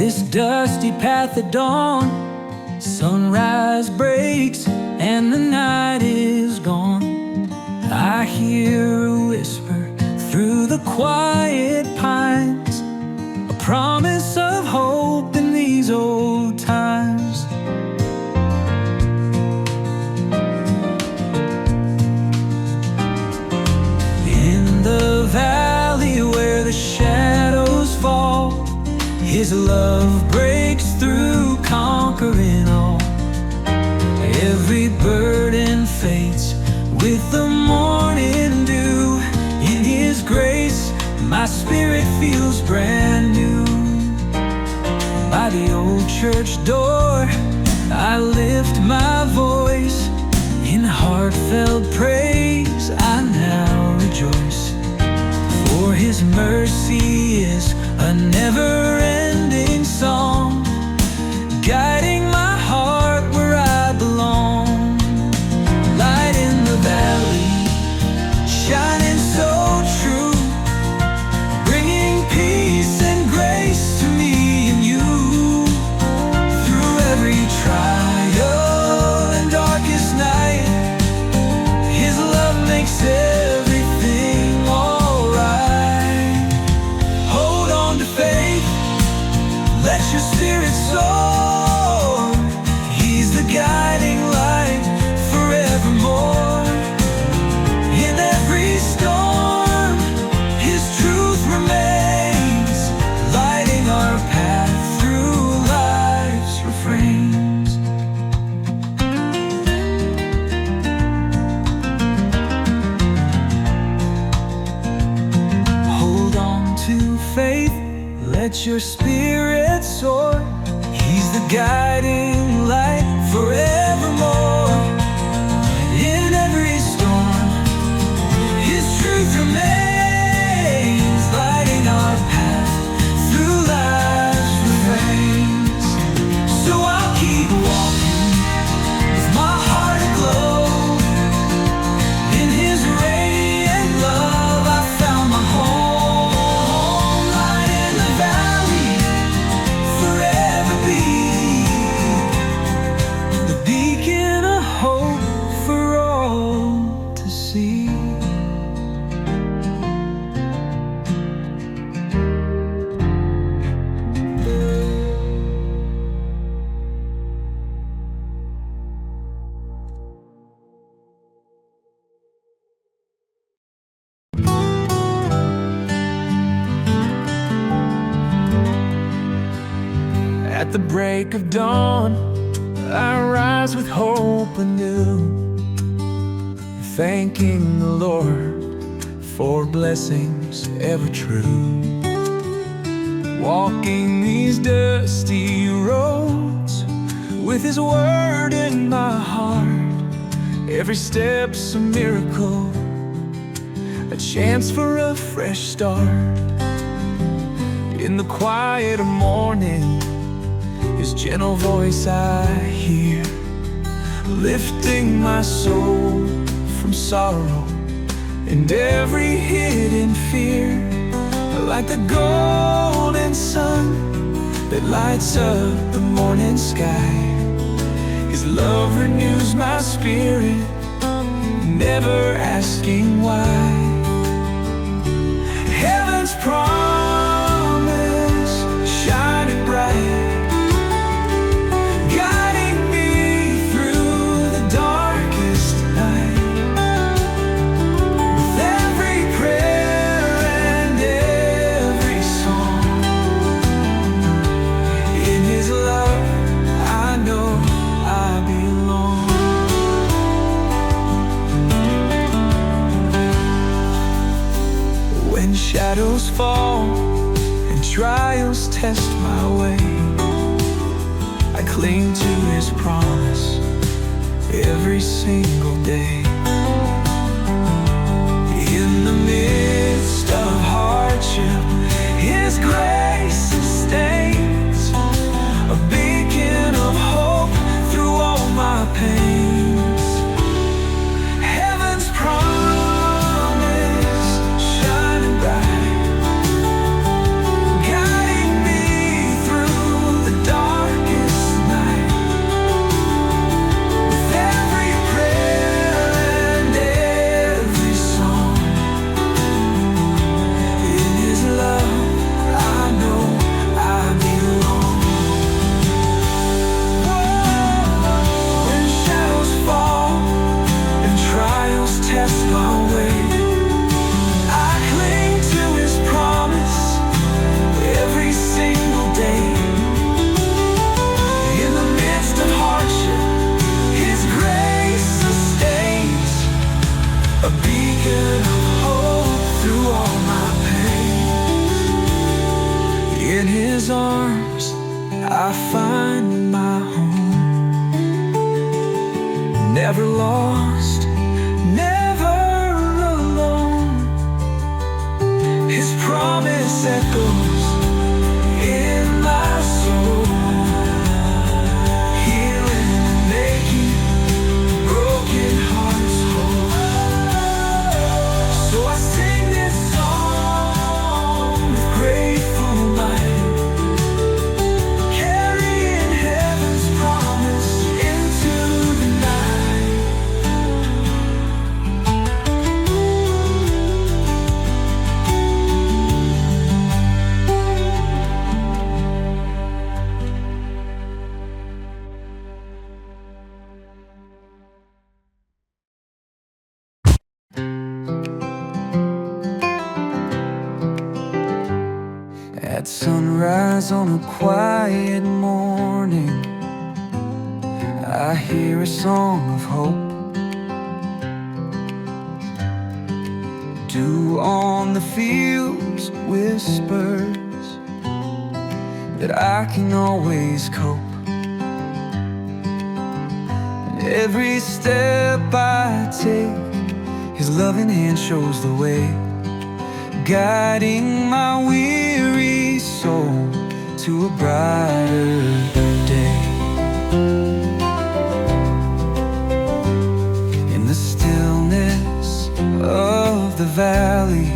this dusty path at dawn, sunrise breaks and the night is gone. I hear a whisper through the quiet pines, a promise of hope in these old times. In the valley where the shadows fall, His love breaks through, conquering all. Every burden fades with the morning dew. In His grace, my spirit feels brand new. By the old church door, I lift my voice. In heartfelt praise, I now rejoice. For His mercy is a never-ending song, guiding my heart where I belong. Light in the valley, shining so true, bringing peace and grace to me and you. Through every trial and darkest night, His love makes everything alright. Hold on to faith, let your spirit soar. He's the guiding light forevermore. In every storm, His truth remains, lighting our path through life's refrains. Hold on to faith, let your spirit soar. He's the guiding light forevermore. In every storm, His truth remains, lighting our path through life's refrains. So I'll keep walking with my heart aglow. In His radiant love, I found my home. Light in the valley, forever be the beacon of hope for all to see. At the break of dawn, I rise with hope anew, thanking the Lord for blessings ever true. Walking these dusty roads with His word in my heart, every step's a miracle, a chance for a fresh start. In the quiet of morning, His gentle voice I hear, lifting my soul from sorrow and every hidden fear. Like the golden sun that lights up the morning sky, His love renews my spirit, never asking why. Heaven's promise shining bright, shadows fall and trials test my way. I cling to His promise every single day. In the midst of hardship, His grace sustains, a beacon of hope through all my pains. Heaven's promise shining bright, guiding me through a beacon of hope through all my pain. In His arms I find my home, never lost, never alone. His promise echoes in my soul, healing and making broken hearts whole. So I sing this song with grateful mind, carrying heaven's promise into the night. At sunrise on a quiet morning, I hear a song of hope. Dew on the fields whispers that I can always cope. And every step I take, His loving hand shows the way, guiding my weary soul to a brighter day. In the stillness of the valley,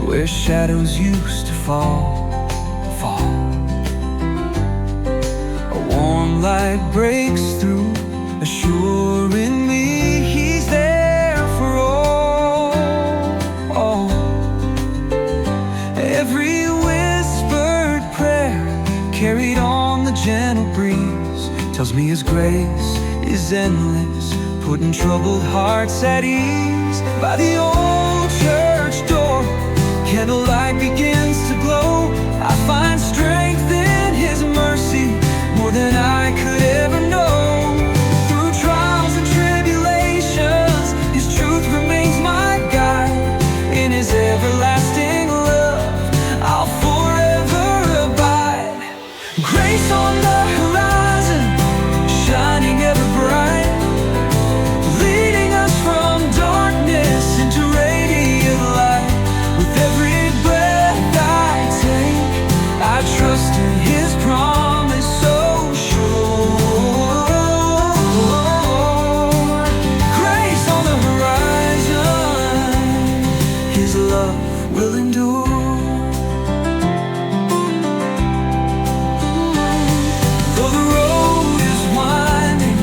where shadows used to fall, a warm light breaks through, assuring me He's there for all. Every whispered prayer carried on the gentle breeze tells me His grace is endless, putting troubled hearts at ease. By the old church door, candlelight begins to glow. I find strength in His mercy, more than I could ever know. Through trials and tribulations, His truth remains my guide. In His everlasting love, I'll forever abide. Grace on the horizon, shining ever bright, leading us from darkness into radiant light. With every breath I take, I trust in His promise so sure. Grace on the horizon, His love will endure. Though the road is winding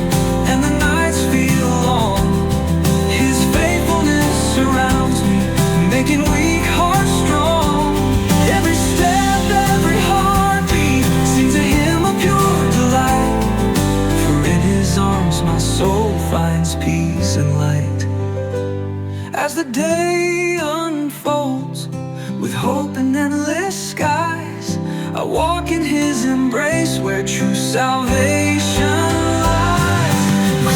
and the nights feel long, His faithfulness surrounds me, making weak hearts strong. Every step, every heartbeat sings to Him a pure delight. For in His arms my soul finds peace and light. As the day unfolds with hope and endless skies, I walk in His embrace where true salvation lies.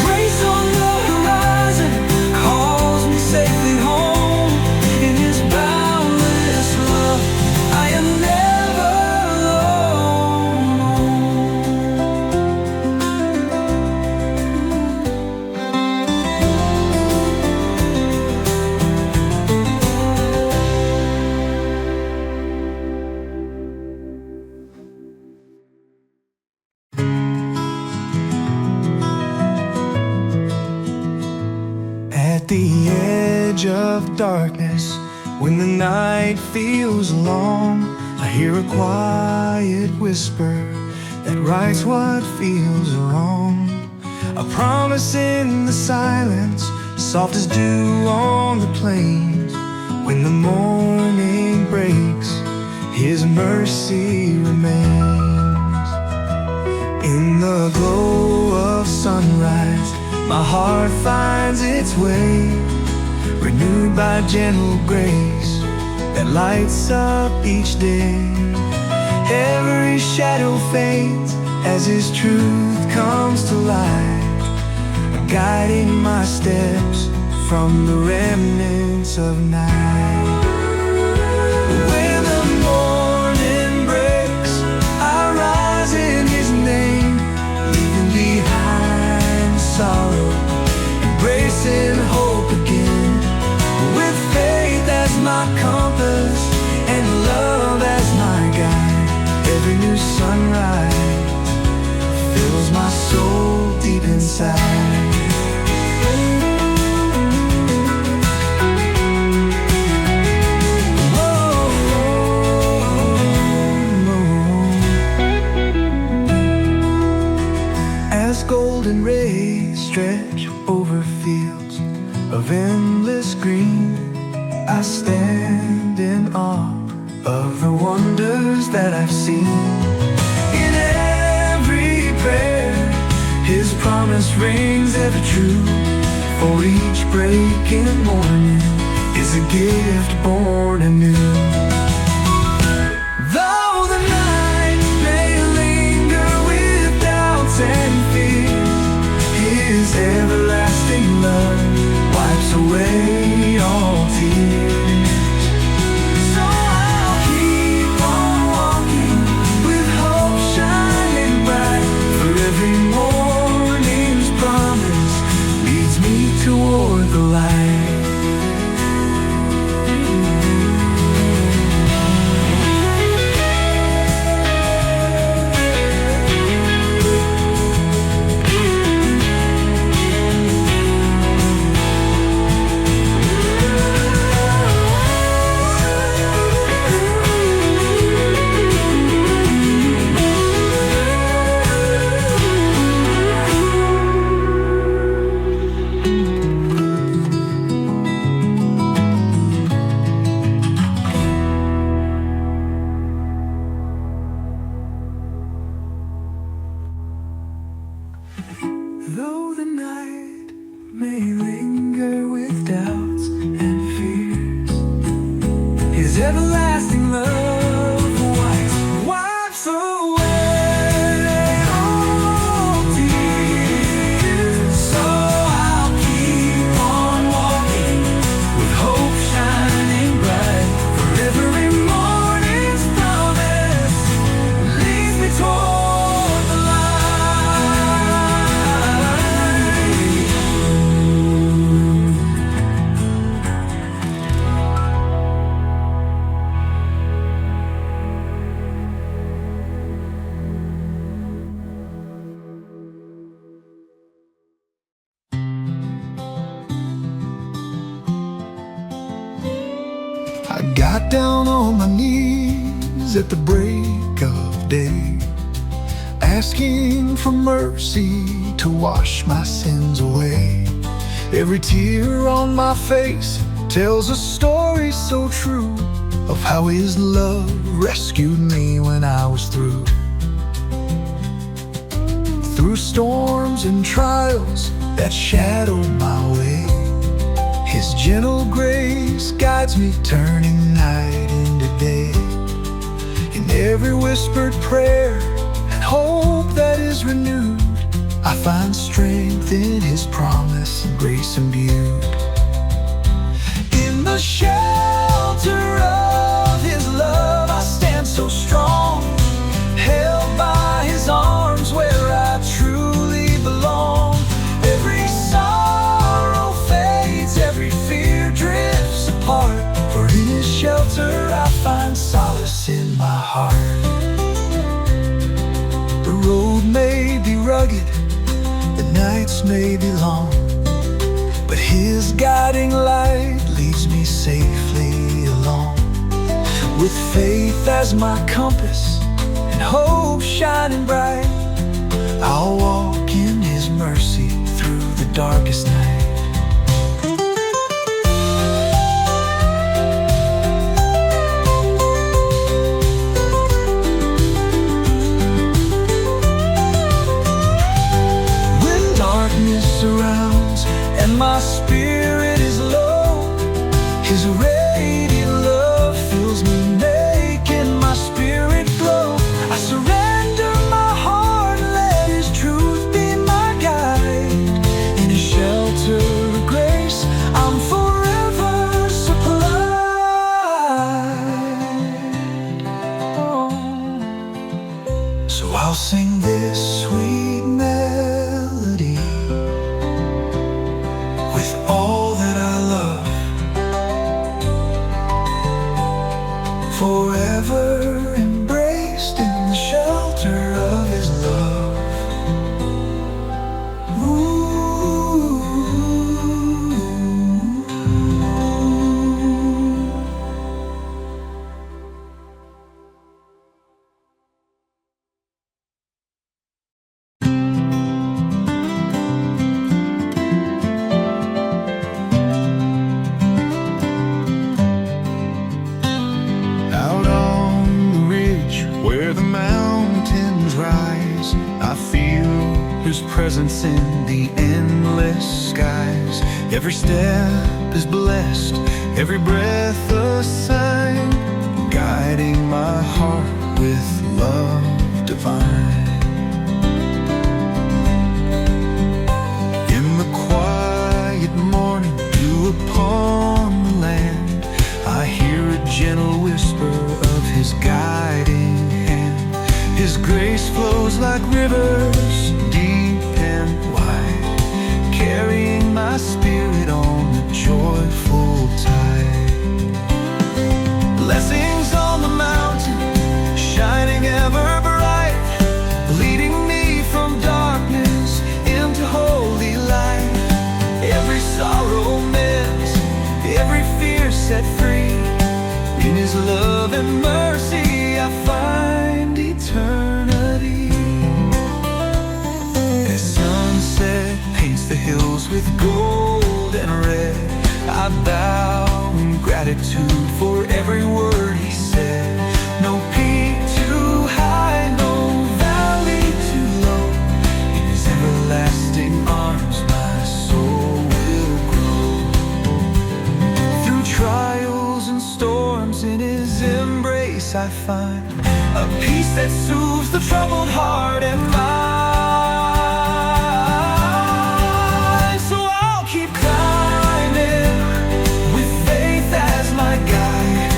Grace on the horizon calls me safely home. In His boundless love, I am never alone. At the edge of darkness, when the night feels long, I hear a quiet whisper that rights what feels wrong. A promise in the silence, soft as dew on the plains. When the morning breaks, His mercy remains. In the glow of sunrise, my heart finds its way, renewed by gentle grace that lights up each day. Every shadow fades as His truth comes to light, guiding my steps from the remnants of night. When the morning breaks, I rise in His name, leaving behind sorrow, embracing hope again. With faith as my compass and love as my guide, every new sunrise fills my soul deep inside. As golden rays stretch over fields of endless green, I stand in awe of the wonders that I've seen. In every prayer, His promise rings ever true. For each breaking morning is a gift born anew. Though the night may linger with doubts and fears, His everlasting love wipes away all tears. So I'll keep on walking with hope shining bright, for every morning's promise leads me toward the light. Though the night may linger with doubts and fears, His everlasting love wipes away all tears. So I'll keep on walking with hope shining bright, for every morning's promise leads me toward the light. I got down on my knees at the break of day, asking for mercy to wash my sins away. Every tear on my face tells a story so true of how His love rescued me when I was through. Through storms and trials that shadow my way, His gentle grace guides me, turning night into day. In every whispered prayer and hope that is renewed, I find strength in His promise and grace imbued. In the shelter of His love I stand so strong, held by His arms where I truly belong. Every sorrow fades, every fear drifts apart, for in His shelter I find solace in my heart. The road may be rugged, the nights may be long, but His guiding light leads me safely along. With faith as my compass and hope shining bright, I'll walk in His mercy through the darkest night. Surrounds and my spirit is low, His radiant love fills me, making my spirit glow. I surrender my heart and let His truth be my guide. In His shelter of grace I'll Every step is blessed, every breath a sign, guiding my heart with love divine. In the quiet morning dew upon the land, I hear a gentle whisper of His guiding hand. His grace flows like rivers, deep and wide, carrying my spirit on the joyful tide. Blessings on the mountain, shining ever bright, leading me from darkness into holy light. Every sorrow met, every fear set free. In His love and mercy I find eternity. As sunset paints the hills with gold and red, I bow in gratitude for every word He said. No peak too high, no valley too low. In His everlasting arms my soul will grow. Through trials and storms in His embrace I find a peace that soothes the troubled heart and mind. So I'll keep climbing with faith as my guide.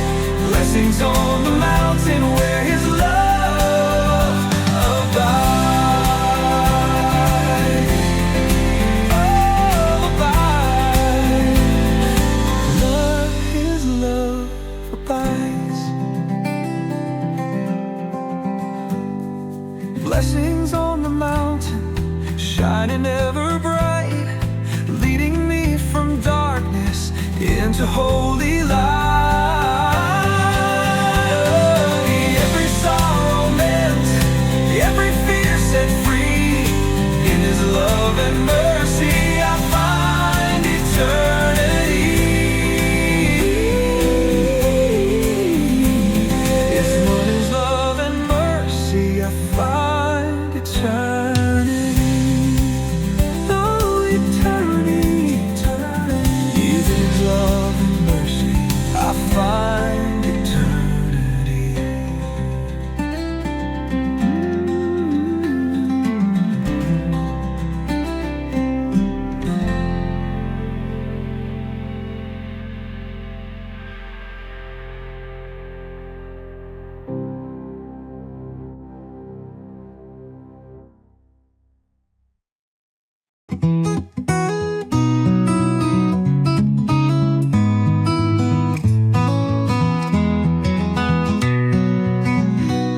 Blessings on the mountain where His love abides. Oh, abide. Love, His love abides. Blessings on the mountain, shining ever bright, leading me from darkness into holy light. Every sorrow met, every fear set free. In His love and mercy I find eternity. It's in His love and mercy I find eternity. Oh, eternity. Is in His love and mercy I find eternity.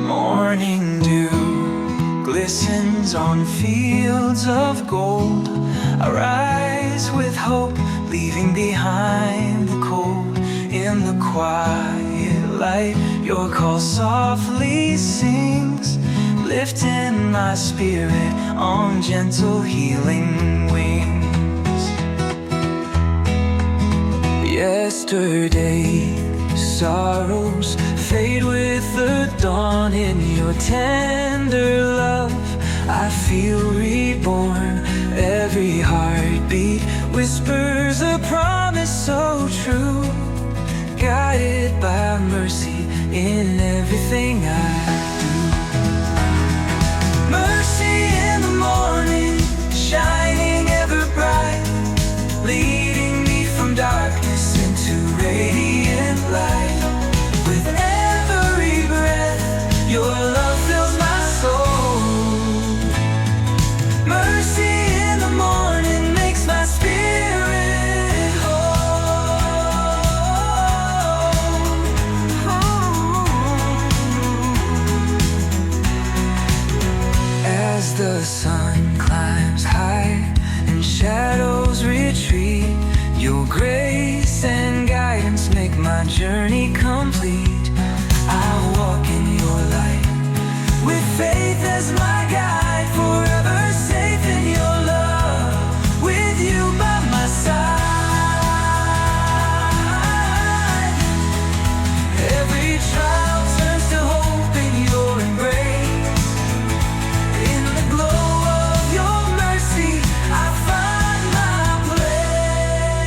Morning dew glistens on fields of gold. I rise with hope, leaving behind the cold. In the quiet light, your call softly sings, lifting my spirit on gentle healing wings. Yesterday sorrows fade with the dawn. In your tender love I feel reborn. Every heartbeat whispers a promise so true, guided by mercy in everything I do. Mercy in the morning, shining ever bright, leading me from darkness into radiant light. With every breath, your love fills my soul. Mercy in the morning makes my spirit whole. As the sun climbs high and shadows retreat, your grace and guidance make my journey complete. I walk in your light with faith as my guide, forever safe in your love, with you by my side. Every trial turns to hope in your embrace. In the glow of your mercy I find my place.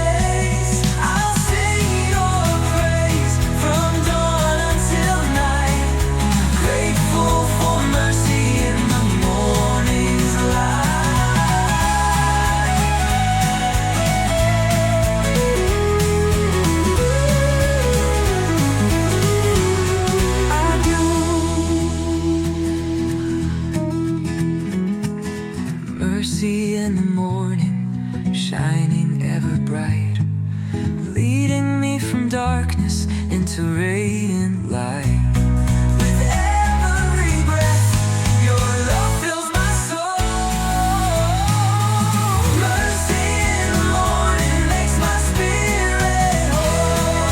darkness into radiant light. With every breath, your love fills my soul. Mercy in the morning makes my spirit whole.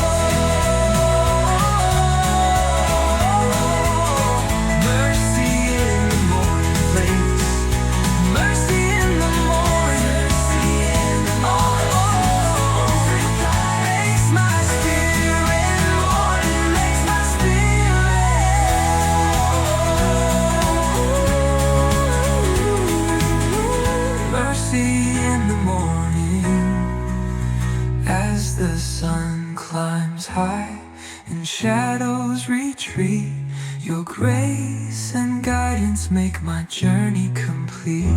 Mercy in the morning place. Mercy in the morning. Mercy in the morning. Makes my spirit morning. Makes my spirit. Mercy in the morning. As the sun climbs high and shadows retreat, your grace and guidance make my journey complete.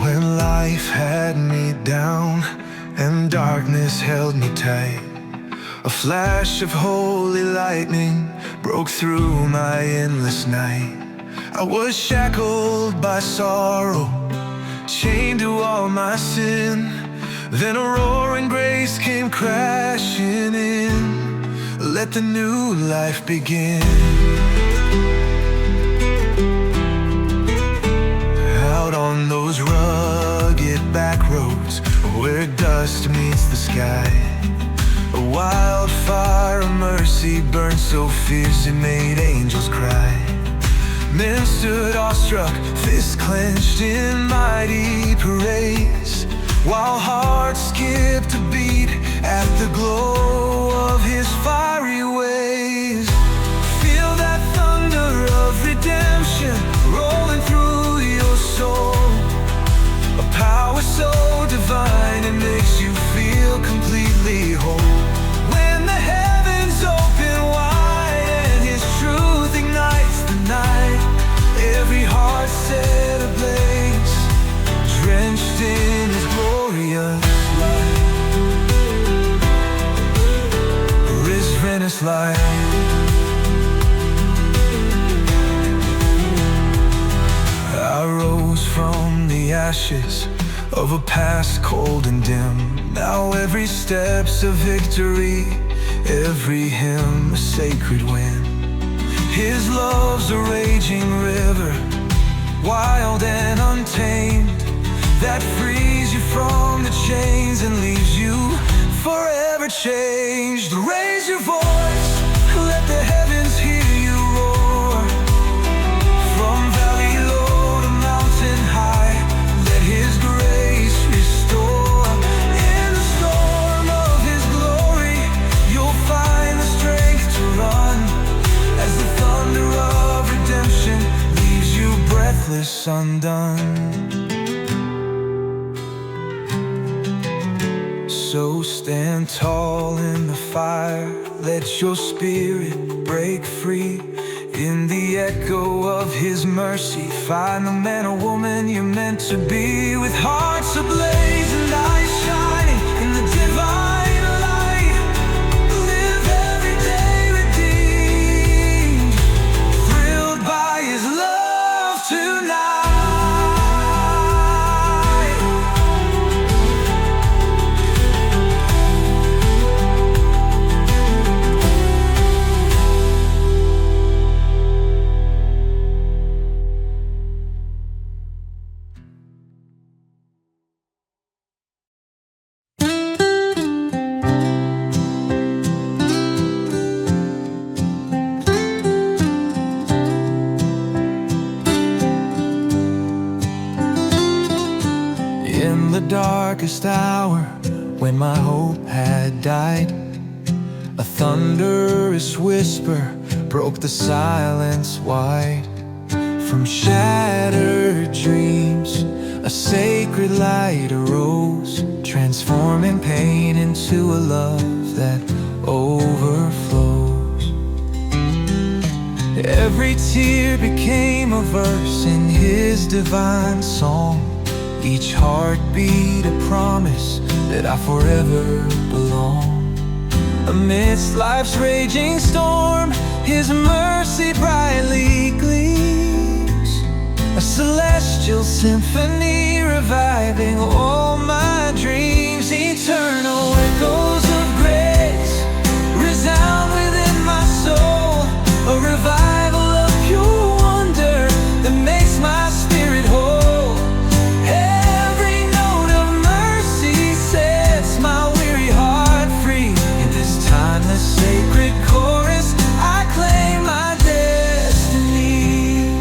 When life had me down and darkness held me tight, a flash of holy lightning broke through my endless night. I was shackled by sorrow, chained to all my sin. Then a roaring grace came crashing in. Let the new life begin. Out on those rugged back roads where dust meets the sky, a wildfire of mercy burned so fierce it made angels cry. Men stood awestruck, fists clenched in mighty praise, while hearts skipped a beat at the glow of his fiery ways. Feel that thunder of redemption rolling through your soul, a power so divine it makes you feel completely whole. When the heavens open wide and his truth ignites the night, every heart set ablaze, drenched in his glorious light. Risen as light. I rose from the ashes of a past cold and dim. Now every step's a victory, every hymn a sacred win. His love's a raging river, wild and untamed, that frees you from the chains and leaves you forever changed. Raise your voice, let the heavens hear you roar. From valley low to mountain high, let his grace restore. In the storm of his glory, you'll find the strength to run, as the thunder of redemption leaves you breathless, undone. So stand tall in the fire, let your spirit break free. In the echo of his mercy, find the man or woman you're meant to be, with hearts ablaze and eyes shining in the divine light. Live every day redeemed, thrilled by his love tonight. In the darkest hour, when my hope had died, a thunderous whisper broke the silence wide. From shattered dreams, a sacred light arose, transforming pain into a love that overflows. Every tear became a verse in his divine song, each heartbeat a promise that I forever belong. Amidst life's raging storm, His mercy brightly gleams, a celestial symphony reviving all my dreams. Eternal echoes of grace resound within my soul, a revival of pure wonder that makes my spirit whole. Every note of mercy sets my weary heart free. In this timeless sacred chorus, I claim my destiny.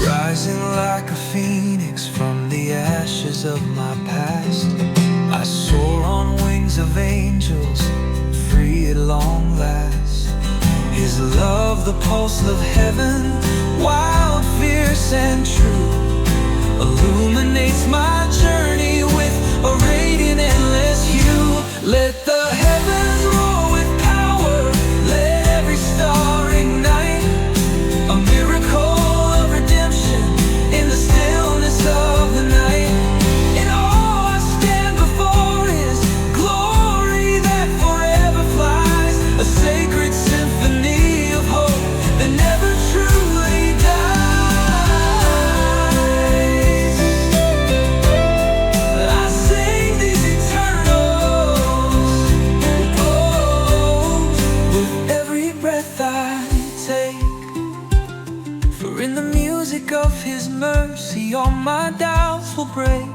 Rising like a phoenix from the ashes of my past, I soar on wings of angels, free at long last. His love, the pulse of heaven, wild, fierce and true, illuminates my journey with a radiant, endless hue. Let the heavens roar with power, let every star ignite, a miracle of redemption in the stillness of the night. In awe I stand before His glory that forever flies, a sacred symphony of hope that never truly dies. I sing these eternals, oh, with every breath I take. For in the music of His mercy, all my doubts will break.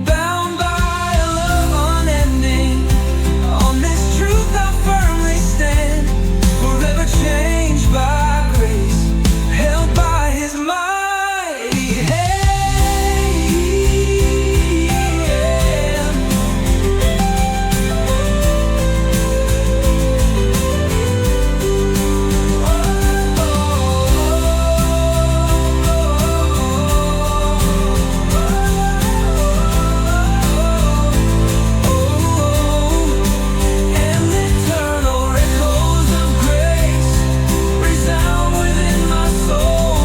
Bound by a love unending, on this truth I firmly stand, forever changed by grace, held by His mighty hand. And eternal echoes of grace resound within my soul,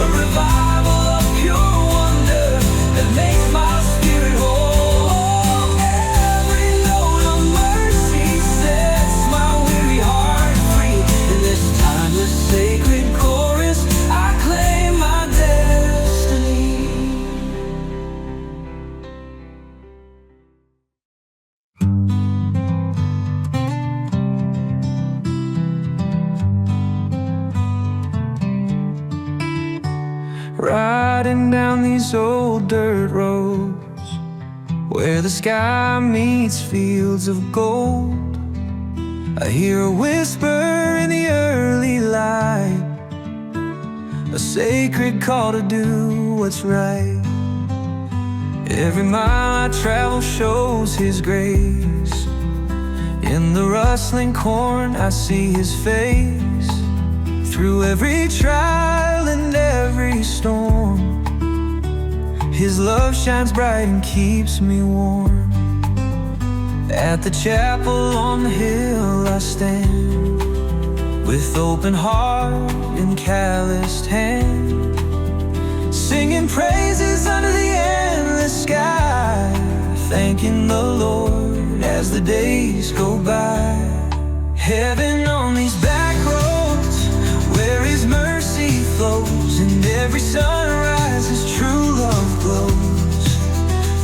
a revival of pure wonder that makes my spirit whole. Every note of mercy sets my weary heart free. In this timeless sacred chorus, I claim my destiny. Riding down these old dirt roads, where the sky meets fields of gold, I hear a whisper in the early light, a sacred call to do what's right. Every mile I travel shows His grace. In the rustling corn I see His face. Through every trial and every storm, His love shines bright and keeps me warm. At the chapel on the hill I stand, with open heart and calloused hand, singing praises under the endless sky, thanking the Lord as the days go by. Heaven on these back roads, where His mercy flows, and every sunrise His true love glows.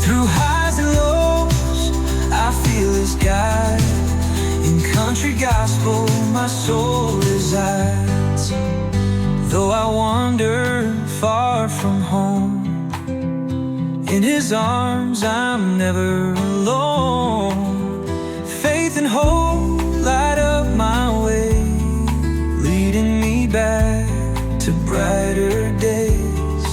Through highs and lows I feel His guide, in country gospel my soul resides. Though I wander far from home, in His arms I'm never alone. Faith and hope light up my way, leading me back to brighter days.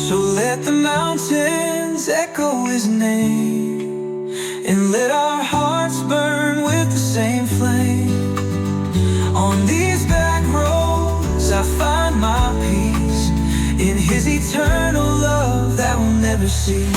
So let the mountains echo His name, and let our hearts burn with the same flame. On these back roads I find my peace, in His eternal love that will never cease.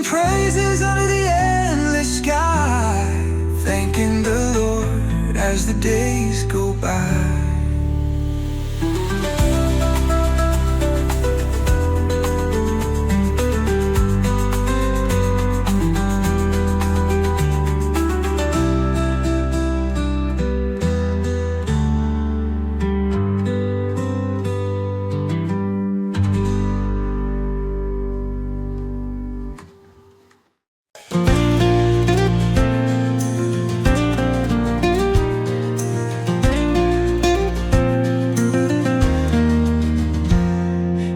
sing praises under the endless sky, thanking the Lord as the days go by.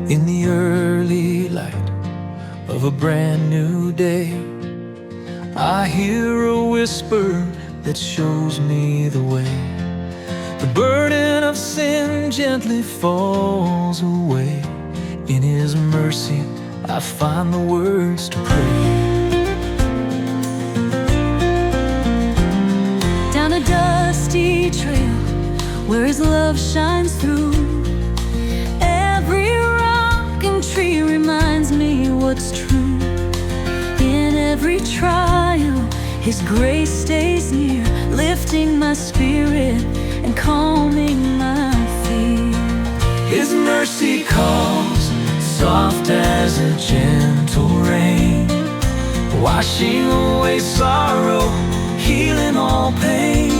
In the early light of a brand new day, I hear a whisper that shows me the way. The burden of sin gently falls away. In His mercy I find the words to pray. Down a dusty trail where His love shines through, every rock and tree reminds me what's true. In every trial His grace stays near, lifting my spirit and calming my fear. His mercy calls, soft as a gentle rain, washing away sorrow, healing all pain.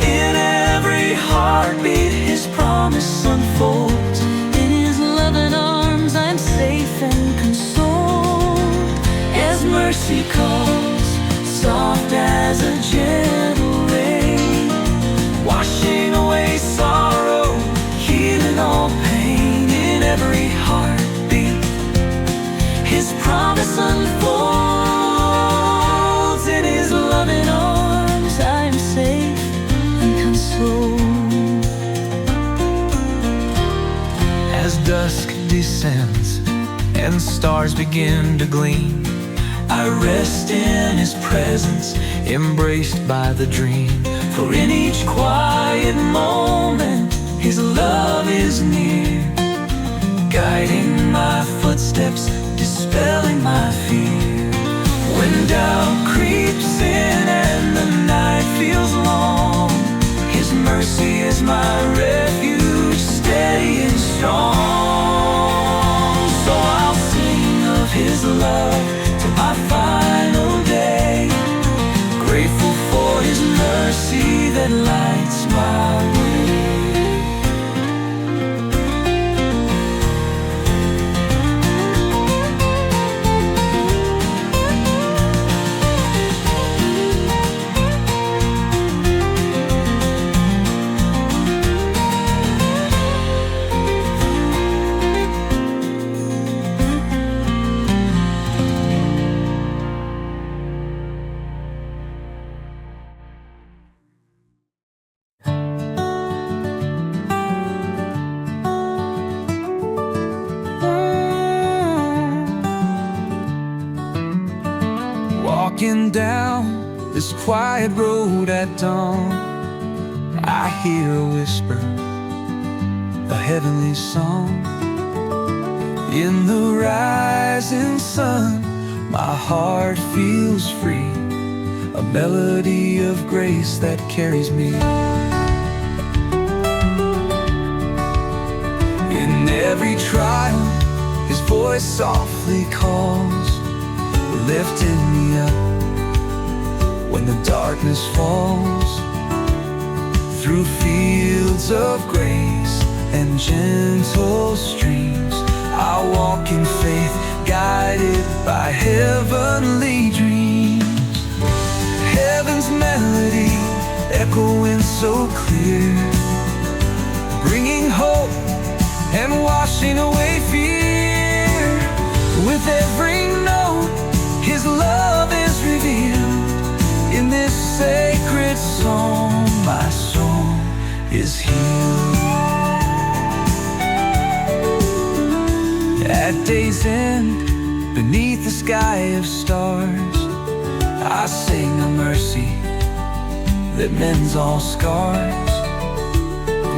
In every heartbeat His promise unfolds. In His loving arms I'm safe and consoled. As mercy calls, soft as a gentle rain, washing away sorrow, healing all pain. In every heartbeat His promise unfolds. In His loving arms I am safe and consoled. As dusk descends and stars begin to gleam, I rest in His presence, embraced by the dream. For in each quiet moment His love is near, guiding my footsteps, dispelling my fear. When doubt creeps in and the night feels long, His mercy is my refuge, steady and strong. So I'll sing of His love till my final day, grateful for His mercy that lights my way. Walking down this quiet road at dawn, I hear a whisper, a heavenly song. In the rising sun, my heart feels free, a melody of grace that carries me. In every trial, His voice softly calls, lifting me up when the darkness falls. Through fields of grace and gentle streams, I walk in faith, guided by heavenly dreams. Heaven's melody echoing so clear, bringing hope and washing away fear. With every note His love is revealed. In this sacred song my soul is healed. At day's end, beneath the sky of stars, I sing a mercy that mends all scars.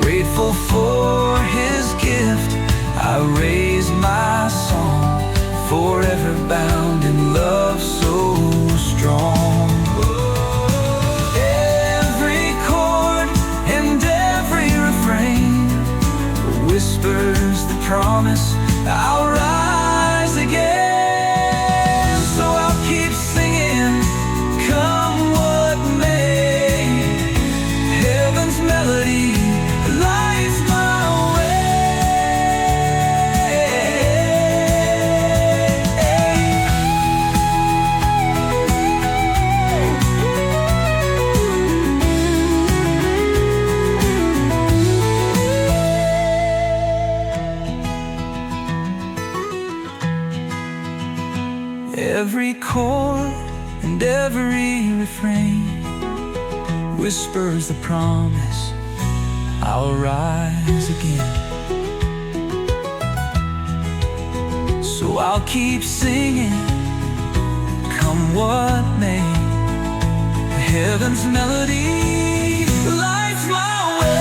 Grateful for His gift, I raise my song, forever bound in love so strong. Every chord and every refrain whispers the promise I'll rise again. So I'll keep singing, come what may. Heaven's melody lights my way. Every chord and every refrain whispers the promise I'll rise again. So I'll keep singing, come what may. Heaven's melody lights my way.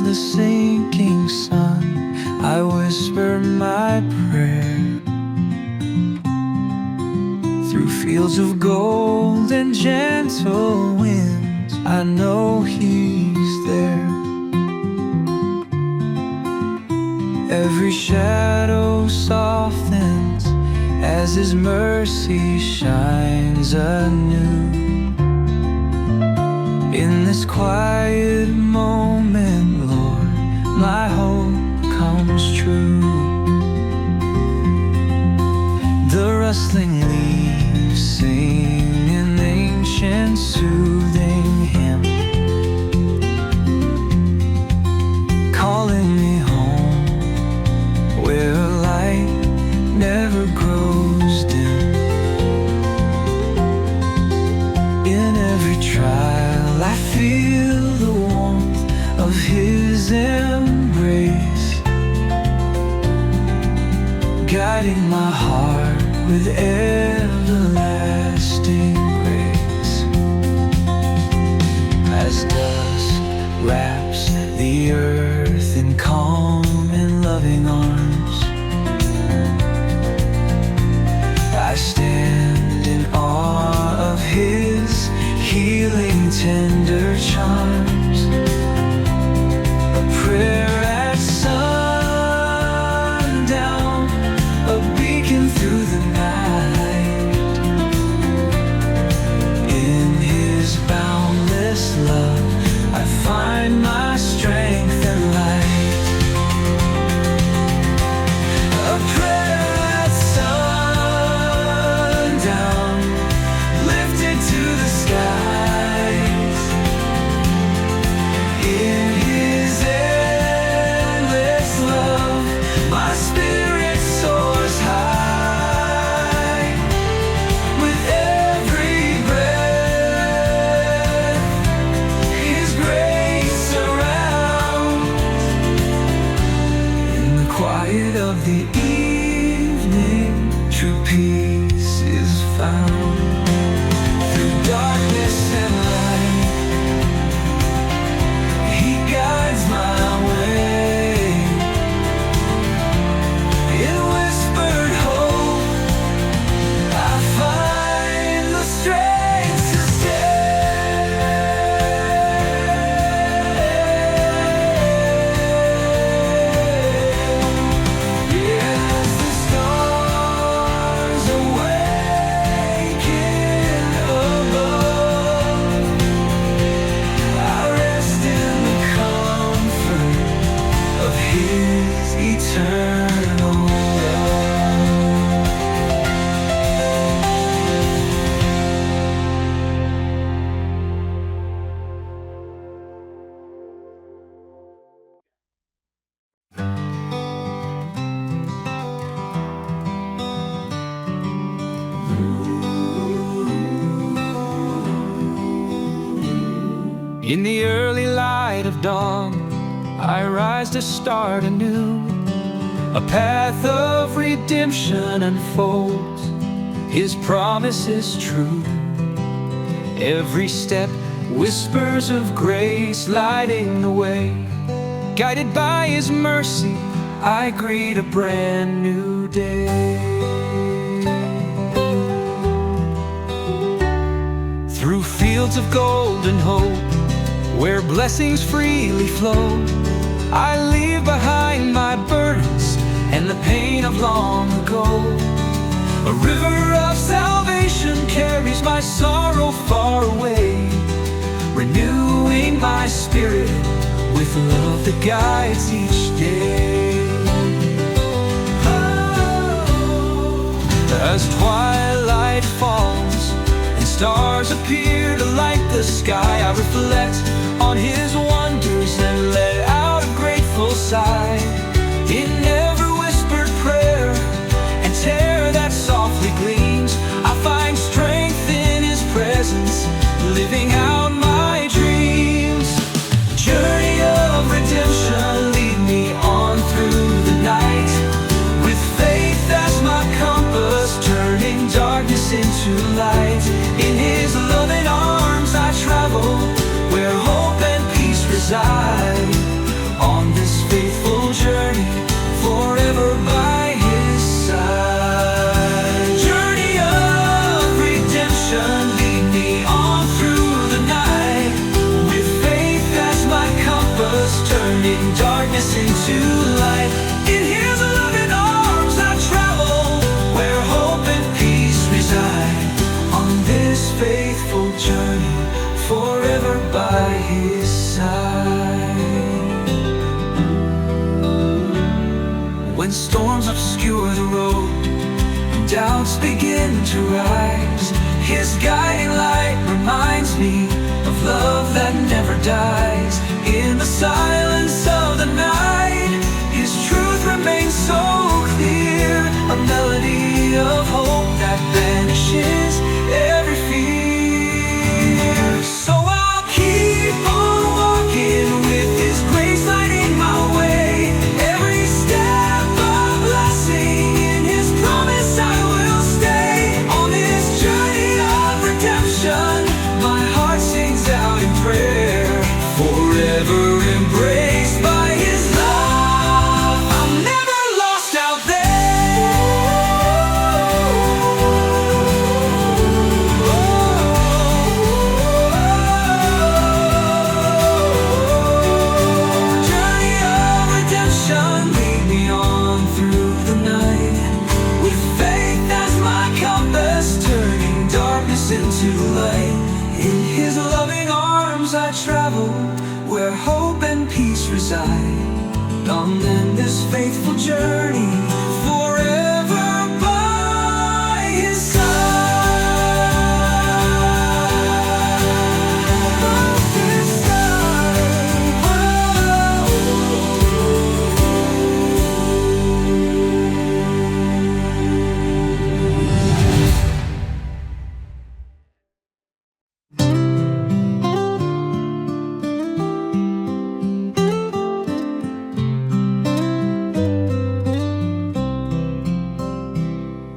The sinking sun, I whisper my prayer. Through fields of gold and gentle winds, I know He's there. Every shadow softens as His mercy shines anew. In this quiet moment, Lord, my hope comes true. The rustling leaves sing an ancient soothing hymn, calling me home where light never grows dim. In every trial I feel the warmth of His embrace, guiding my heart with everlasting grace. As dusk wraps the earth in calm and loving arms, I stand in awe of His healing tender charms. A prayer at sundown, a beacon through the night. In His boundless love, I find my strength and light. A prayer at sundown, lifted to the skies. In the early light of dawn, I rise to start anew. A path of redemption unfolds, His promise is true. Every step whispers of grace lighting the way. Guided by His mercy, I greet a brand new day. Through fields of gold and hope, where blessings freely flow, I leave behind my burdens and the pain of long ago. A river of salvation carries my sorrow far away, renewing my spirit with love that guides each day. As twilight falls and stars appear to light the sky, I reflect on His wonders and let out a grateful sigh. In every whispered prayer and tear that softly gleams, I find strength in His presence, living out my dreams. Journey of redemption, lead me on through the night, with faith as my compass, turning darkness into light. In His loving arms I travel, where hope and peace reside. On this faithful journey, forever by His side. Journey of redemption, lead me on through the night, with faith as my compass, turning darkness into light. In His loving arms I travel, where hope and peace reside. On this faithful journey, forever by His side. When storms obscure the road and doubts begin to rise, His guiding light reminds me of love that never dies. In the silence of the night, His truth remains so clear, a melody of hope that banishes every fear. So I'll keep on walking with His grace lighting my way. Every step a blessing, in His promise I will stay. On this journey of redemption, my heart sings out in prayer, forever embraced by His love. I'm never lost out there. Journey of redemption, lead me on through the night, with faith as my compass, turning darkness into light. In His loving arms I travel, where hope and peace reside. On this faithful journey, forever by His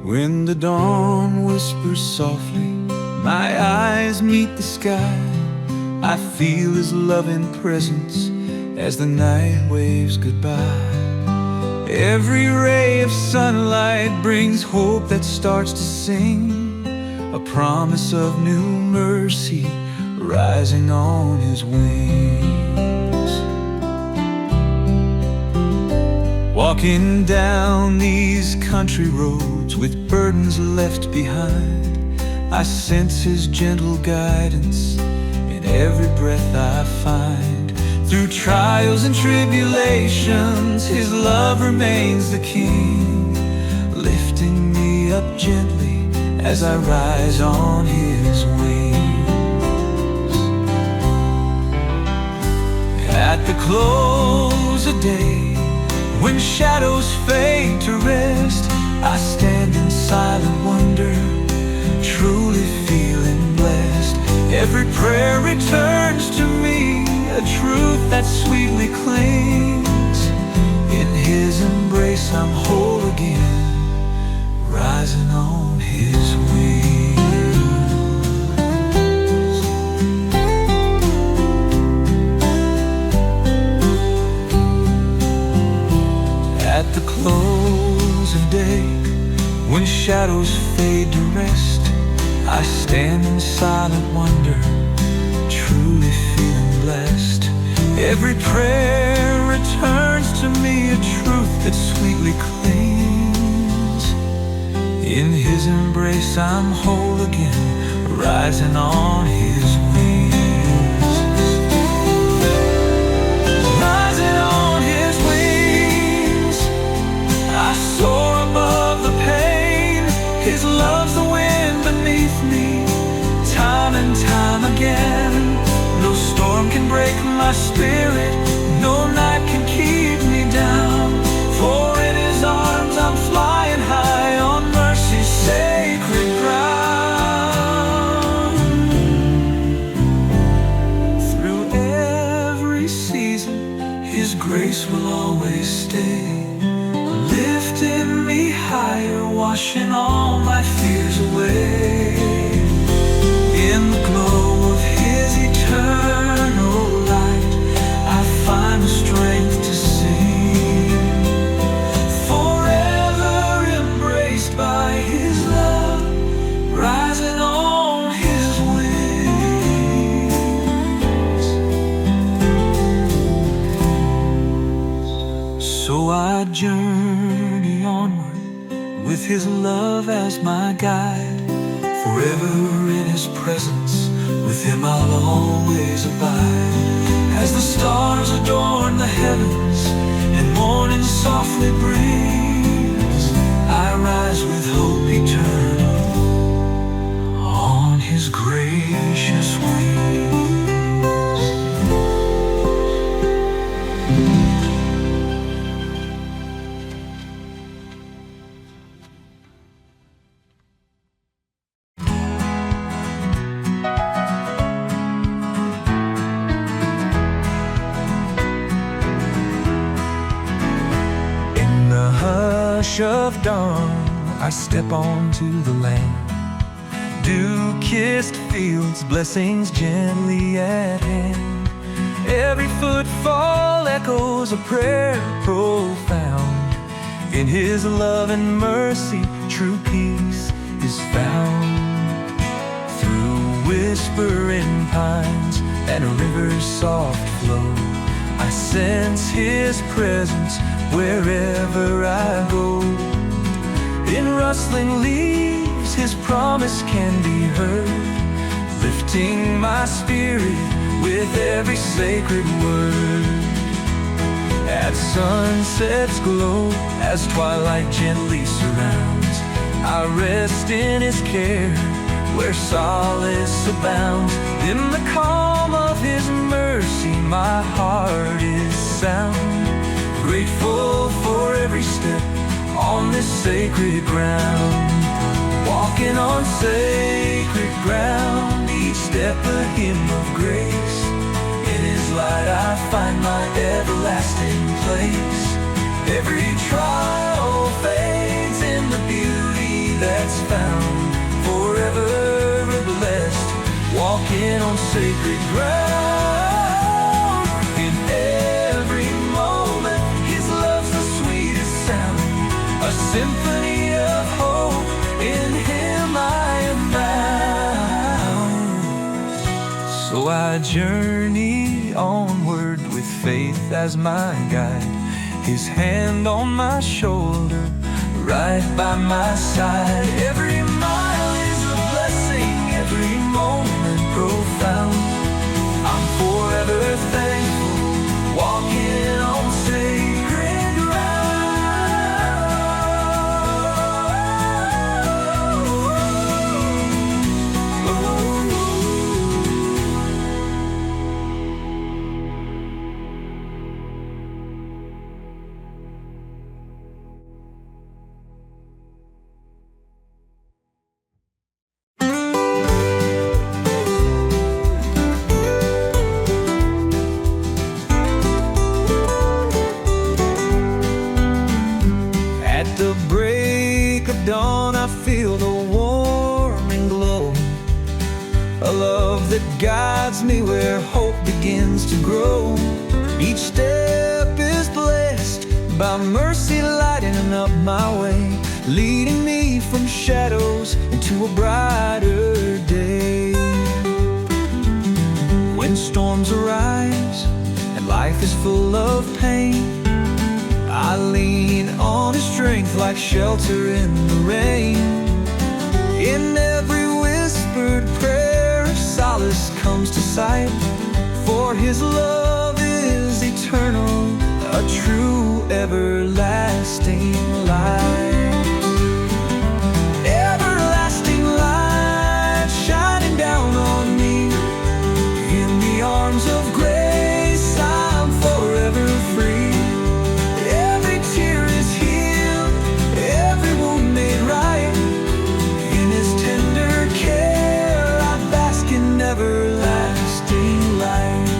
When the dawn whispers softly, my eyes meet the sky. I feel His loving presence as the night waves goodbye. Every ray of sunlight brings hope that starts to sing, a promise of new mercy rising on His wings. Walking down these country roads with burdens left behind, I sense His gentle guidance in every breath I find. Through trials and tribulations, His love remains the King, lifting me up gently as I rise on His wings. At the close of day, when shadows fade to rest, I stand in silent wonder, truly feeling blessed. Every prayer returns to me truth that sweetly clings. In His embrace I'm whole again, rising on His wings. At the close of day, when shadows fade to rest, I stand in silent wonder, truly feeling blessed. Every prayer returns to me a truth that sweetly clings. In His embrace I'm whole again, rising on His wings. Rising on His wings, I soar above the pain. His love's the wind beneath me, time and time again. No storm can break my spirit, no night can keep me down. For in His arms I'm flying high on mercy's sacred ground. Through every season His grace will always stay, lifting me higher, washing all my fears away. In the glow of His eternal light, I find the strength to sing. Forever embraced by His love, rising on His wings. So I journey onward with His love as my guide. Forever in His presence, with Him I'll always abide. As the stars adorn the heavens and morning softly brings, I rise with hope eternal on His gracious wings. Of dawn, I step onto the land. Dew-kissed fields, blessings gently at hand. Every footfall echoes a prayer profound. In His love and mercy, true peace is found. Through whispering pines and a river's soft flow, I sense His presence wherever I go. In rustling leaves His promise can be heard, lifting my spirit with every sacred word. At sunset's glow, as twilight gently surrounds, I rest in His care, where solace abounds. In the calm of His mercy, my heart is sound, grateful for every step on this sacred ground. Walking on sacred ground, each step a hymn of grace. In His light I find my everlasting place. Every trial fades in the beauty that's found. Forever blessed, walking on sacred ground. In every moment His love's the sweetest sound, a symphony of hope. In Him I am bound. So I journey onward with faith as my guide, His hand on my shoulder, right by my side. Every mile is a blessing, every moment profound. I'm forever thankful, walking on sacred love that guides me where hope begins to grow. Each step is blessed by mercy lighting up my way, leading me from shadows into a brighter day. When storms arise and life is full of pain, I lean on His strength like shelter in the rain. In every whispered prayer, solace comes to sight, for His love is eternal, a true everlasting light. Everlasting light shining down on me. In the arms of grace I'm forever free. Every tear is healed, every wound made right. In His tender care I bask in everlasting light.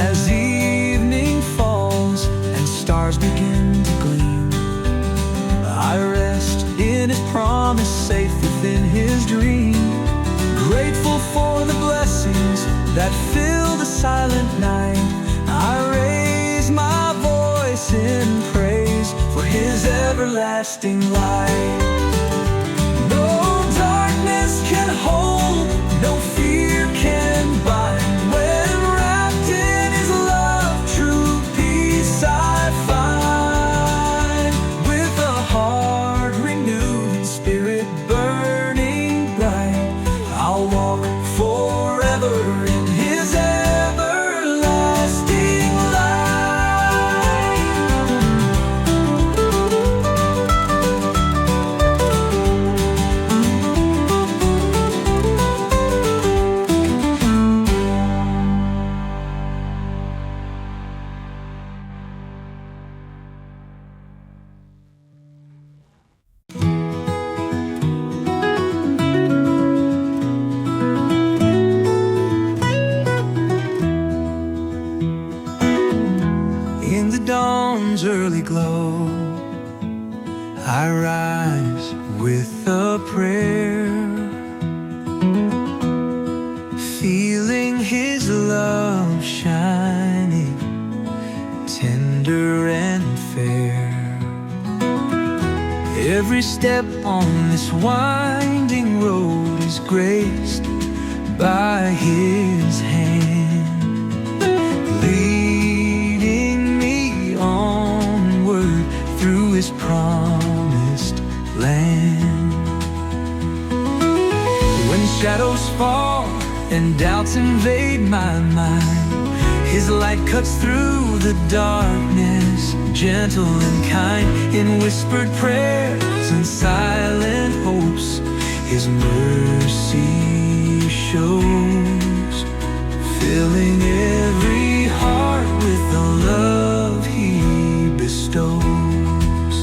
As evening falls and stars begin to gleam, I rest in His promise, safe within His dream. Grateful for the blessings that fill the silent night, I raise my voice in praise for His everlasting light. No darkness can hold, no fear can bind. When wrapped in His love, true peace I find. With a heart renewed and spirit burning bright, I'll walk forever in His everlasting light. In the dawn's early glow, I rise with a prayer, feeling His love shining, tender and fair. Every step on this winding road is graced by His hand, leading me onward through His promised land. When shadows fall and doubts invade my mind, His light cuts through the darkness, gentle and kind. In whispered prayers and silent hopes, His mercy shows, filling every heart with the love He bestows.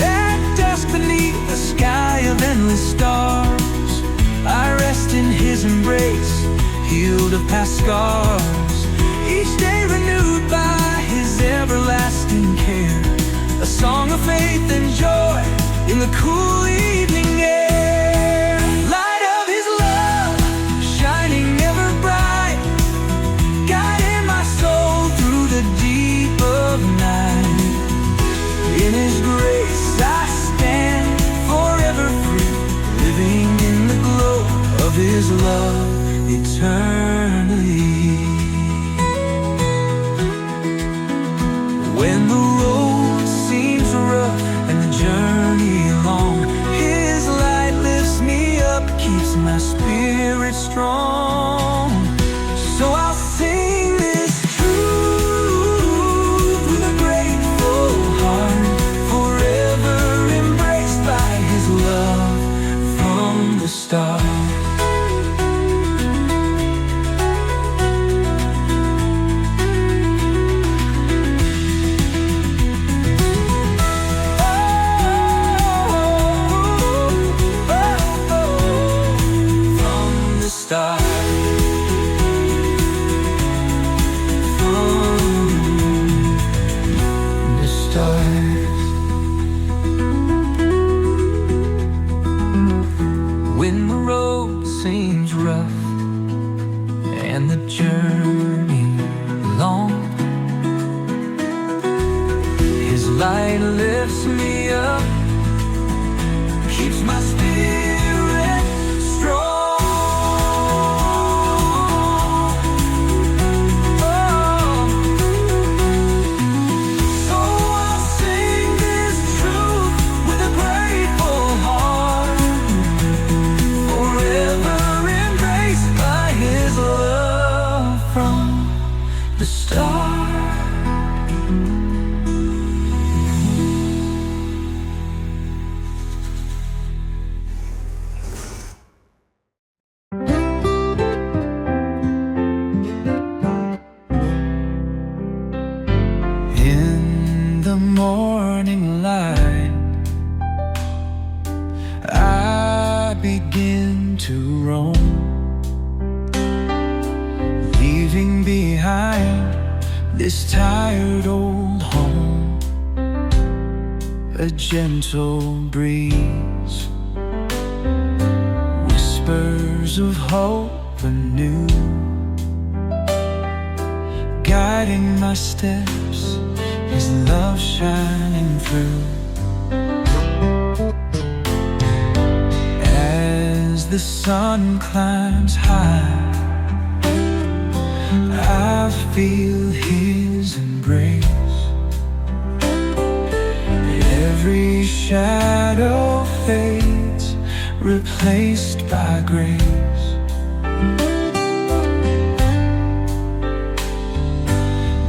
At dusk beneath a sky of endless stars, I rest in His embrace, healed of past scars. Each day renewed by His everlasting care, a song of faith and joy in the cool evening air. Light of His love, shining ever bright, guiding my soul through the deep of night. In His grace I stand forever free, living in the glow of His love eternally. When the road seems rough and the journey long, journey long. His light lifts me up, keeps my spirit strong. The start. In the morning light, I begin to roam, leaving behind this tired old home. A gentle breeze, whispers of hope anew, guiding my steps, His love shining through. As the sun climbs high, I feel His embrace. Every shadow fades, replaced by grace.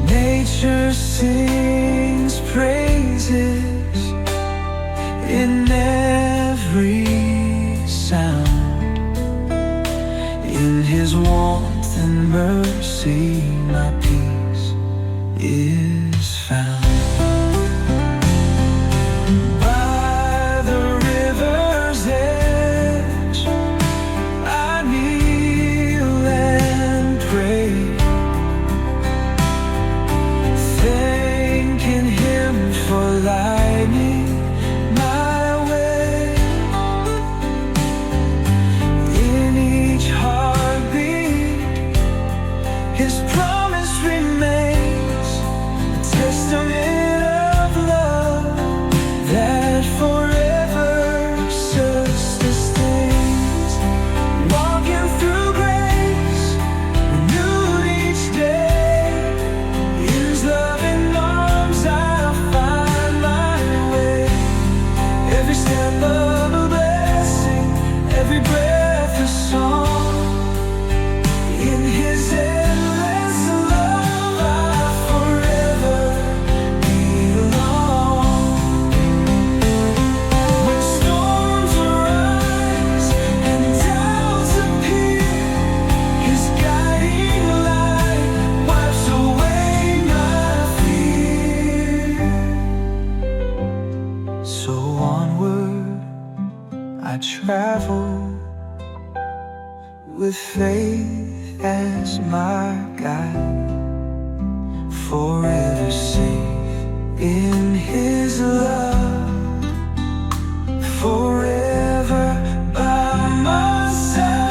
Nature sings praises in every sound. In His warmth and mercy, my peace is found. By the river's edge, I kneel and pray, thanking Him for lighting my way. In each heartbeat, His promise remains, a testament of love that forever sustains. Walking through grace, renewed each day, in His loving arms I'll find my way. Every step of a blessing, every breath a song. In His endless love I forever belong. When storms arise and doubts appear, His guiding light wipes away my fear. So onward I travel, with faith as my guide, forever safe in His love, forever by my side.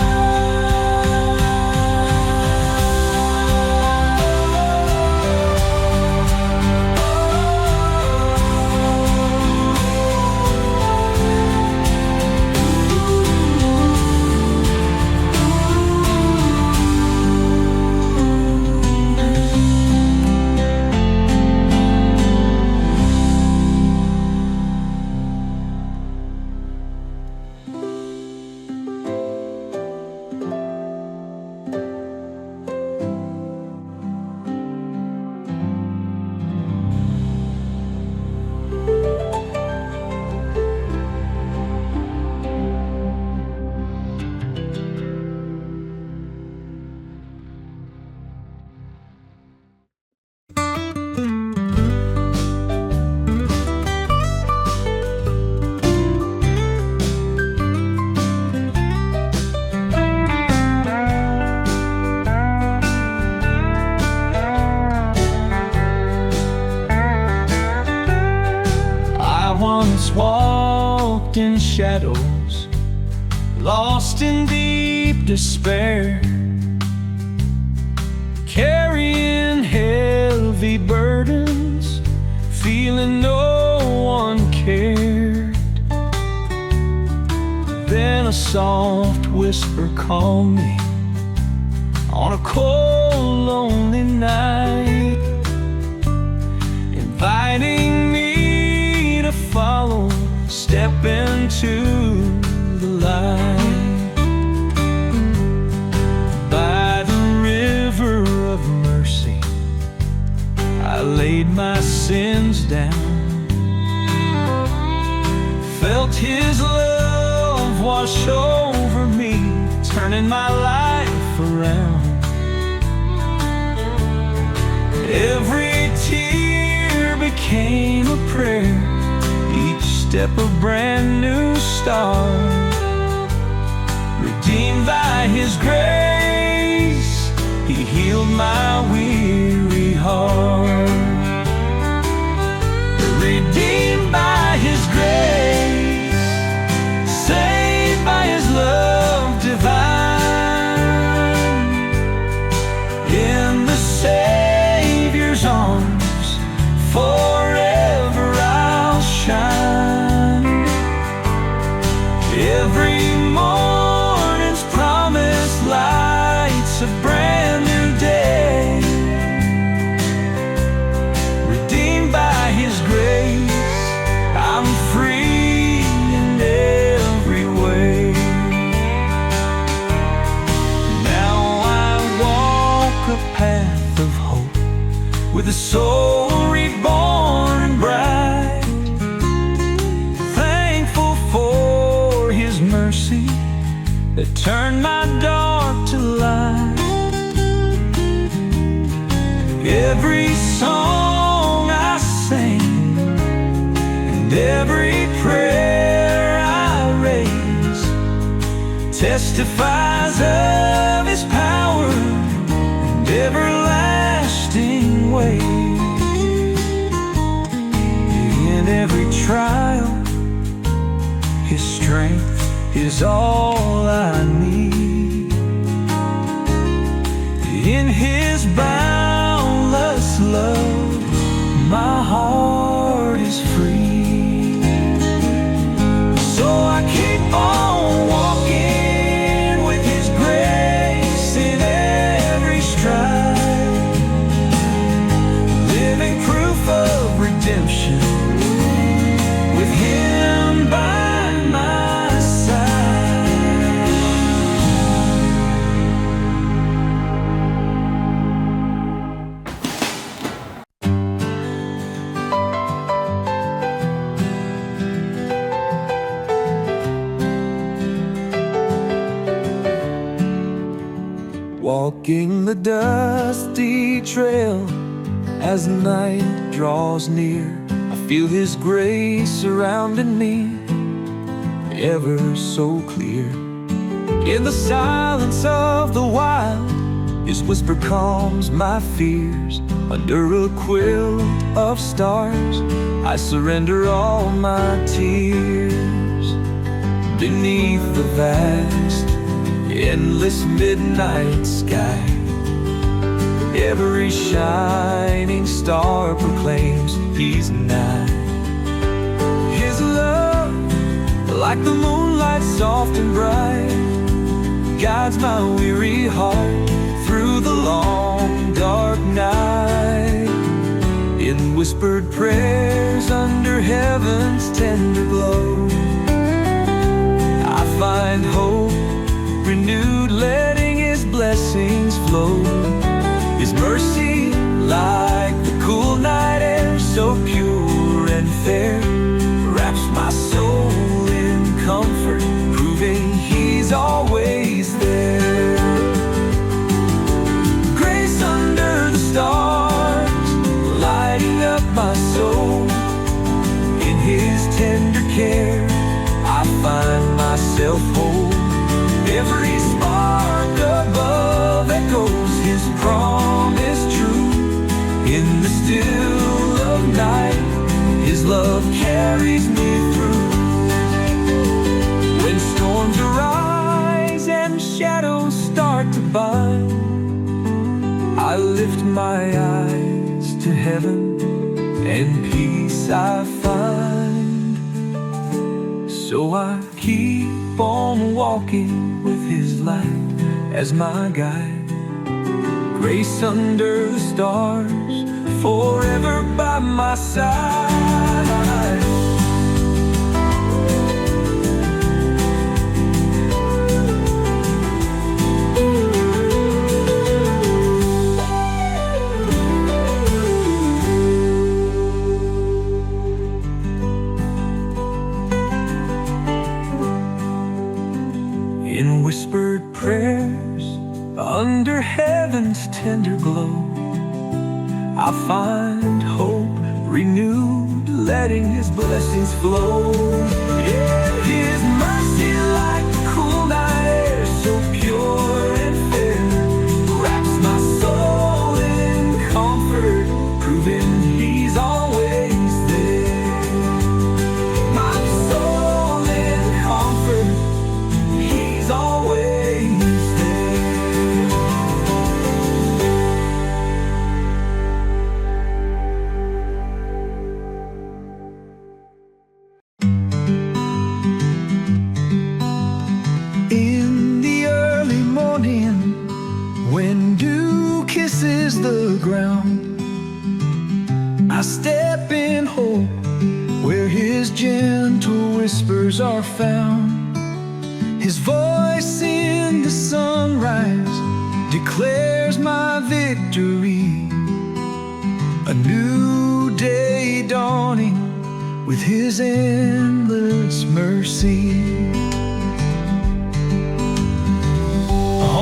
once walked in shadows, lost in deep despair. feeling no one cared. Then a soft whisper called me on a cold, lonely night, inviting me to follow, step into the light. By the river of mercy, I laid my sins down, felt His love wash over me, turning my life around. Every tear became a prayer, each step a brand new start. Redeemed by His grace, He healed my weary heart. Redeemed by His grace, saved by His love divine. In the Savior's arms, forever I'll shine. Every morning's promise lights a brand new day. Redeemed by His grace, I'm free in every way. Now I walk a path of hope with a soul reborn and bright, thankful for His mercy that turned my dark to light. Every song I sing and every prayer I raise testifies of His power and everlasting ways. In every trial, His strength is all I need. In His boundless love, my heart is free. So I keep on walking with His grace in every stride, living proof of redemption with Him by my side. Walking the dusty trail as night draws near, I feel His grace surrounding me, ever so clear. In the silence of the wild, His whisper calms my fears. Under a quilt of stars, I surrender all my tears. Beneath the vast, endless midnight sky, every shining star proclaims He's nigh. His love, like the moonlight soft and bright, guides my weary heart through the long dark night. In whispered prayers under heaven's tender glow, I find hope renewed, letting His blessings flow. His mercy, like the cool night air, so pure and fair, wraps my soul in comfort, proving He's always there. Grace under the stars, lighting up my soul. In His tender care, I find myself whole. Every spark above echoes His promise true. In the still of night, His love carries me through. When storms arise and shadows start to bind, I lift my eyes to heaven and peace I find. So I keep on walking with His light as my guide. Grace under the stars, forever by my side. In whispered prayers, under heaven's tender glow, I find hope renewed, letting His blessings flow. Yeah, His mercy like the cool night air, so pure and fair, wraps my soul in comfort, proving He's always there. My soul in comfort, He's always there. In the early morning, when dew kisses the ground, I step in hope where His gentle whispers are found. His voice in the sunrise declares my victory. A new day dawning with His endless mercy.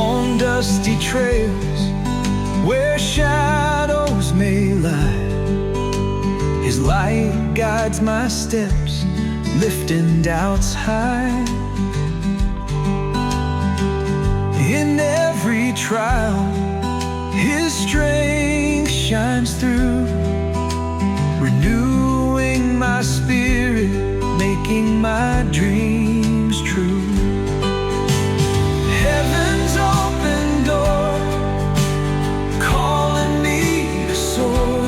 On dusty trails where shadows may lie, His light guides my steps, lifting doubts high. In every trial, His strength shines through, renewing my spirit, making my dreams true. Heaven's open door, calling me to soar.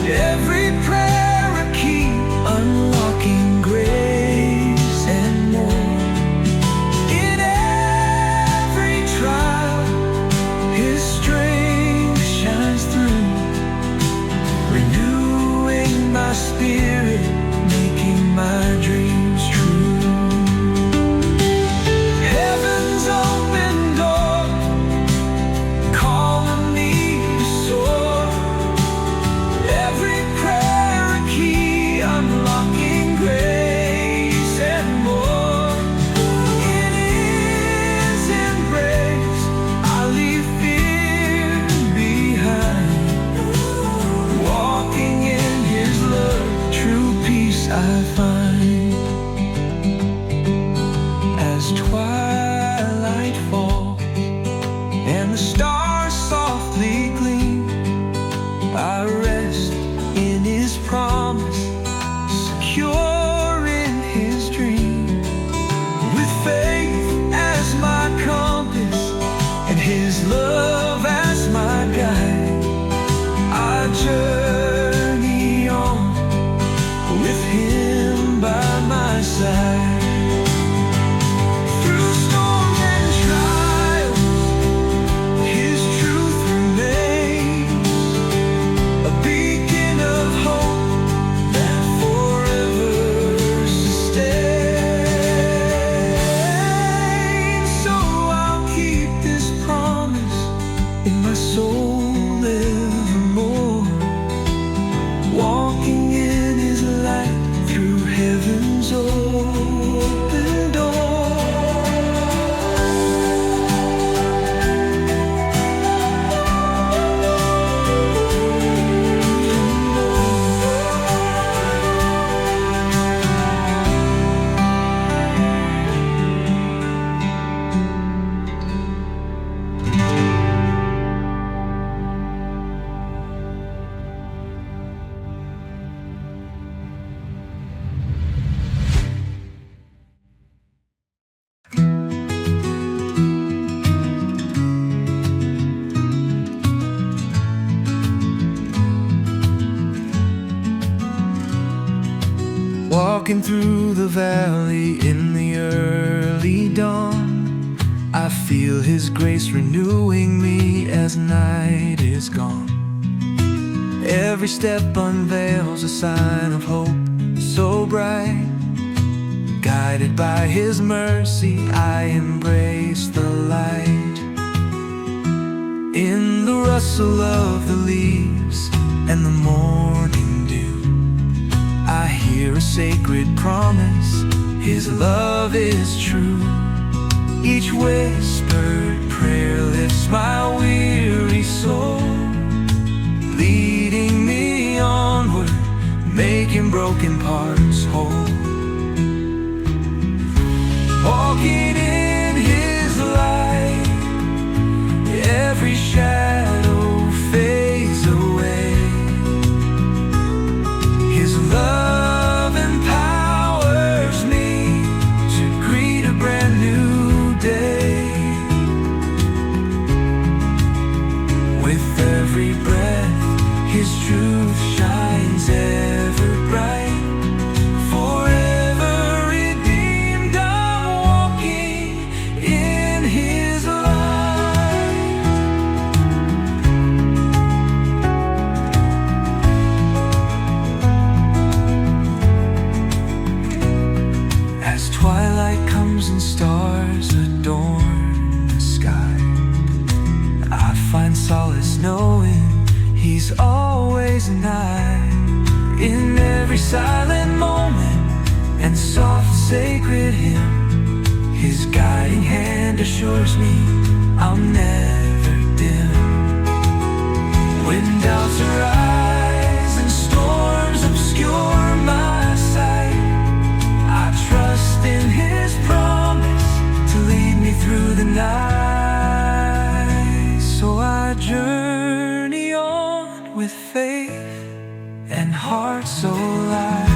Every prayer a key, unlocking grace and more. In every trial, His strength shines through, renewing my spirit, making my dreams true. Heaven's open door, calling me to soar. Every prayer a key, unlocking grace and more. In His embrace, I leave fear behind. Walking in His love, true peace I find. As twilight falls and the stars softly gleam, I rest in His promise, secure in His dream. With faith as my compass and His love as my guide, I journey on with Him by my side. Through storms and trials, His truth remains, a beacon of hope that forever sustains. So I'll keep this promise in my soul evermore, walking in His light through heaven's open door. Walking through the valley in the early dawn, I feel His grace renewing me as night is gone. Every step unveils a sign of hope so bright. Guided by His mercy, I embrace the light. In the rustle of the leaves and the morning dew, I hear a sacred promise, His love is true. Each whispered prayer lifts my weary soul, leading me onward, making broken parts whole. Walking in His light, every shadow fades away. His love empowers me to greet a brand new day. With every breath, His truth shines ever bright. Forever redeemed, I'm walking in His light. As twilight comes and stars adorn the sky, I find solace knowing He's always nigh. In every silent moment and soft sacred hymn, His guiding hand assures me I'll never dim. When doubts arise and storms obscure my sight, I trust in His promise to lead me through the night. So I journey on with faith and heart so light.